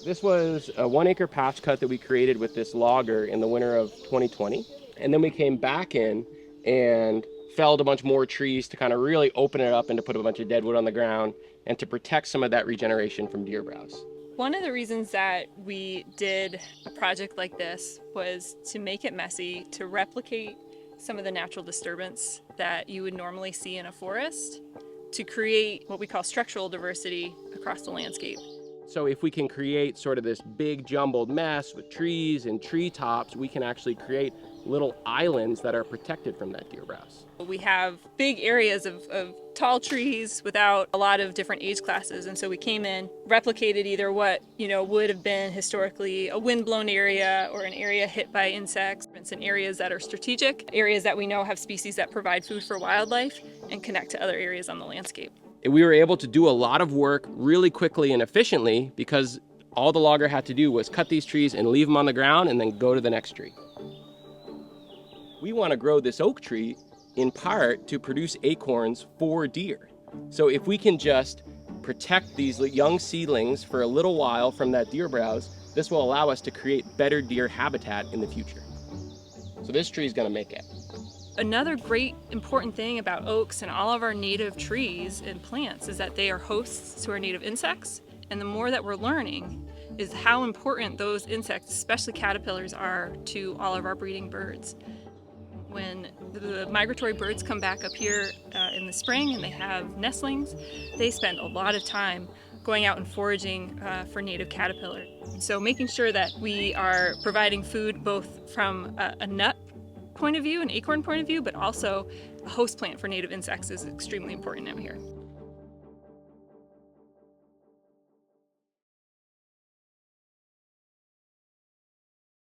This was a 1-acre patch cut that we created with this logger in the winter of 2020. And then we came back in and felled a bunch more trees to kind of really open it up and to put a bunch of dead wood on the ground and to protect some of that regeneration from deer browse. One of the reasons that we did a project like this was to make it messy, to replicate some of the natural disturbance that you would normally see in a forest, to create what we call structural diversity across the landscape. So if we can create sort of this big jumbled mess with trees and treetops, we can actually create little islands that are protected from that deer browse. We have big areas of tall trees without a lot of different age classes, and so we came in, replicated either what would have been historically a wind-blown area or an area hit by insects, in areas that are strategic, areas that we know have species that provide food for wildlife and connect to other areas on the landscape. We were able to do a lot of work really quickly and efficiently because all the logger had to do was cut these trees and leave them on the ground and then go to the next tree. We want to grow this oak tree in part to produce acorns for deer. So if we can just protect these young seedlings for a little while from that deer browse, this will allow us to create better deer habitat in the future. So this tree is going to make it. Another great important thing about oaks and all of our native trees and plants is that they are hosts to our native insects, and the more that we're learning is how important those insects, especially caterpillars, are to all of our breeding birds. When the migratory birds come back up here in the spring and they have nestlings, they spend a lot of time going out and foraging for native caterpillar. So making sure that we are providing food both from a nut point of view, an acorn point of view, but also a host plant for native insects is extremely important out here.